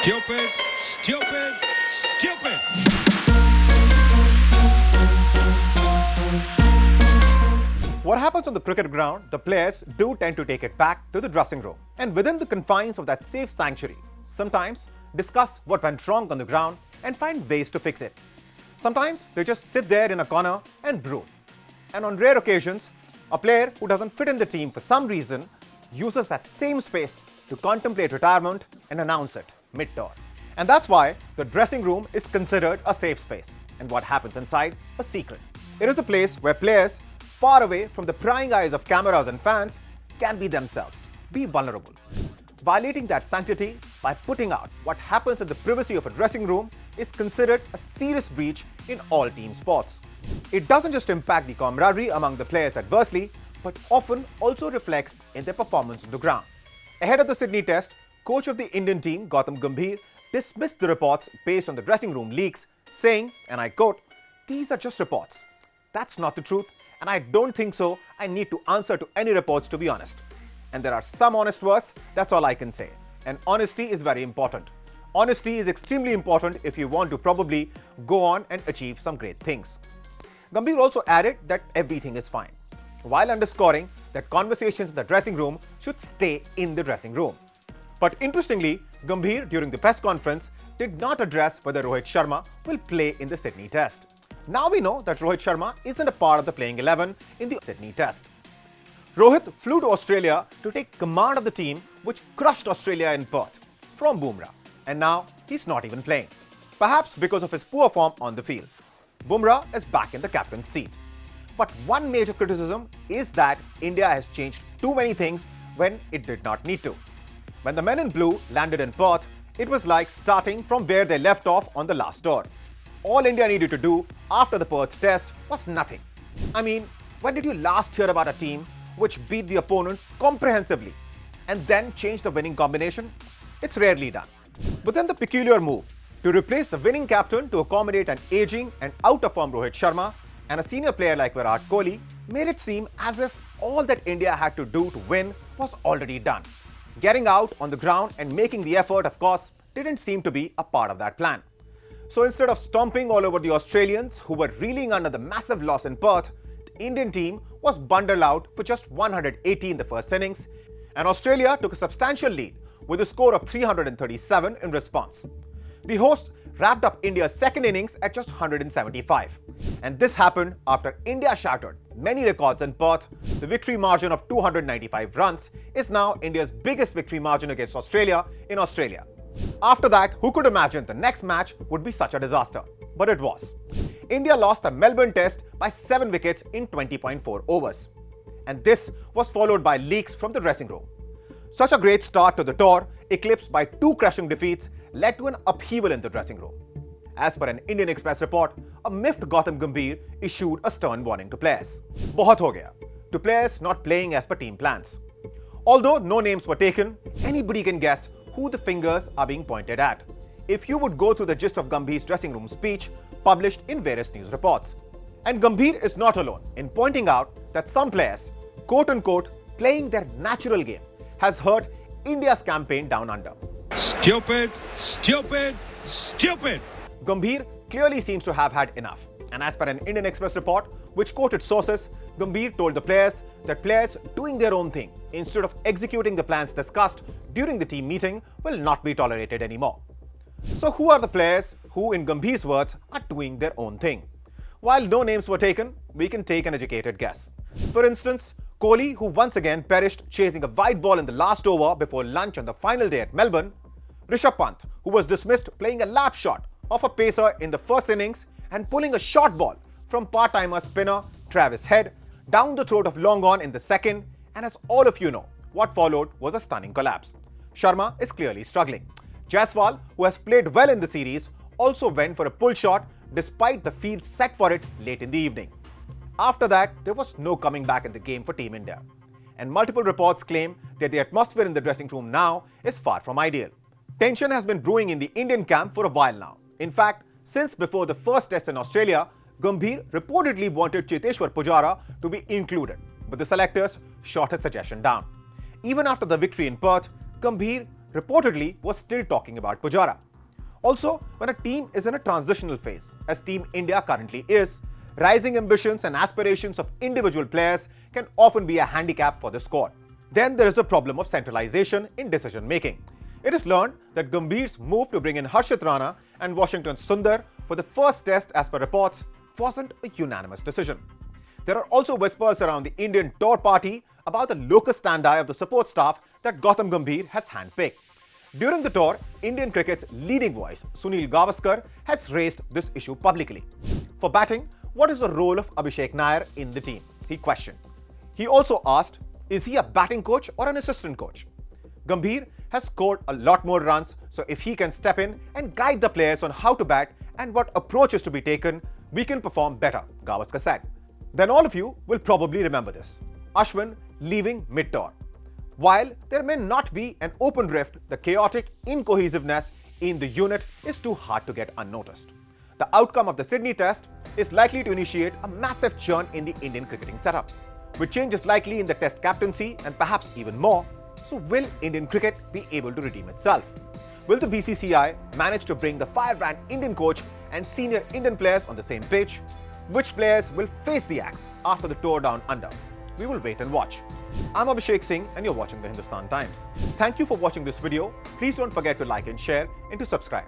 Stupid, stupid, stupid. What happens on the cricket ground, the players do tend to take it back to the dressing room. And within the confines of that safe sanctuary, sometimes discuss what went wrong on the ground and find ways to fix it. Sometimes they just sit there in a corner and brood. And on rare occasions, a player who doesn't fit in the team for some reason uses that same space to contemplate retirement and announce it mid-tour. And that's why the dressing room is considered a safe space, and what happens inside, a secret. It is a place where players, far away from the prying eyes of cameras and fans, can be themselves, be vulnerable. Violating that sanctity by putting out what happens in the privacy of a dressing room is considered a serious breach in all team sports. It doesn't just impact the camaraderie among the players adversely, but often also reflects in their performance on the ground. Ahead of the Sydney Test, coach of the Indian team, Gautam Gambhir, dismissed the reports based on the dressing room leaks, saying, and I quote, "These are just reports. That's not the truth, and I don't think so. I need to answer to any reports, to be honest. And there are some honest words, that's all I can say. And honesty is very important. Honesty is extremely important if you want to probably go on and achieve some great things." Gambhir also added that everything is fine, while underscoring that conversations in the dressing room should stay in the dressing room. But interestingly, Gambhir during the press conference did not address whether Rohit Sharma will play in the Sydney Test. Now we know that Rohit Sharma isn't a part of the playing 11 in the Sydney Test. Rohit flew to Australia to take command of the team which crushed Australia in Perth from Bumrah, and now he's not even playing. Perhaps because of his poor form on the field. Bumrah is back in the captain's seat. But one major criticism is that India has changed too many things when it did not need to. When the men in blue landed in Perth, it was like starting from where they left off on the last tour. All India needed to do after the Perth test was nothing. I mean, when did you last hear about a team which beat the opponent comprehensively and then changed the winning combination? It's rarely done. But then the peculiar move to replace the winning captain to accommodate an aging and out-of-form Rohit Sharma and a senior player like Virat Kohli made it seem as if all that India had to do to win was already done. Getting out on the ground and making the effort, of course, didn't seem to be a part of that plan. So instead of stomping all over the Australians who were reeling under the massive loss in Perth, the Indian team was bundled out for just 180 in the first innings, and Australia took a substantial lead with a score of 337 in response. The hosts wrapped up India's second innings at just 175. And this happened after India shattered many records in Perth. The victory margin of 295 runs is now India's biggest victory margin against Australia in Australia. After that, who could imagine the next match would be such a disaster? But it was. India lost the Melbourne Test by 7 wickets in 20.4 overs. And this was followed by leaks from the dressing room. Such a great start to the tour, eclipsed by 2 crushing defeats, led to an upheaval in the dressing room. As per an Indian Express report, a miffed Gautam Gambhir issued a stern warning to players. "Bahut ho gaya," to players not playing as per team plans. Although no names were taken, anybody can guess who the fingers are being pointed at if you would go through the gist of Gambhir's dressing room speech published in various news reports. And Gambhir is not alone in pointing out that some players, quote-unquote, playing their natural game, has hurt India's campaign down under. Stupid, stupid, stupid. Gambhir clearly seems to have had enough. And as per an Indian Express report, which quoted sources, Gambhir told the players that players doing their own thing instead of executing the plans discussed during the team meeting will not be tolerated anymore. So who are the players who, in Gambhir's words, are doing their own thing? While no names were taken, we can take an educated guess. For instance, Kohli, who once again perished chasing a wide ball in the last over before lunch on the final day at Melbourne. Rishabh Pant, who was dismissed playing a lap shot of a pacer in the first innings and pulling a short ball from part-timer spinner Travis Head down the throat of long on in the second, and as all of you know, what followed was a stunning collapse. Sharma is clearly struggling. Jaiswal, who has played well in the series, also went for a pull shot despite the field set for it late in the evening. After that, there was no coming back in the game for Team India. And multiple reports claim that the atmosphere in the dressing room now is far from ideal. Tension has been brewing in the Indian camp for a while now. In fact, since before the first test in Australia, Gambhir reportedly wanted Cheteshwar Pujara to be included, but the selectors shot his suggestion down. Even after the victory in Perth, Gambhir reportedly was still talking about Pujara. Also, when a team is in a transitional phase, as Team India currently is, rising ambitions and aspirations of individual players can often be a handicap for the squad. Then there is a problem of centralization in decision making. It is learned that Gambhir's move to bring in Harshit Rana and Washington's Sundar for the first test, as per reports, wasn't a unanimous decision. There are also whispers around the Indian tour party about the locus standi of the support staff that Gautam Gambhir has handpicked. During the tour, Indian cricket's leading voice, Sunil Gavaskar, has raised this issue publicly. For batting, what is the role of Abhishek Nair in the team? He questioned. He also asked, is he a batting coach or an assistant coach? Gambhir has scored a lot more runs, so if he can step in and guide the players on how to bat and what approaches to be taken, we can perform better, Gavaskar said. Then all of you will probably remember this. Ashwin leaving mid-tour. While there may not be an open rift, the chaotic incohesiveness in the unit is too hard to get unnoticed. The outcome of the Sydney Test is likely to initiate a massive churn in the Indian cricketing setup, with changes likely in the Test captaincy and perhaps even more. So will Indian cricket be able to redeem itself? Will the BCCI manage to bring the firebrand Indian coach and senior Indian players on the same page? Which players will face the axe after the tour down under? We will wait and watch. I'm Abhishek Singh and you're watching the Hindustan Times. Thank you for watching this video. Please don't forget to like and share and to subscribe.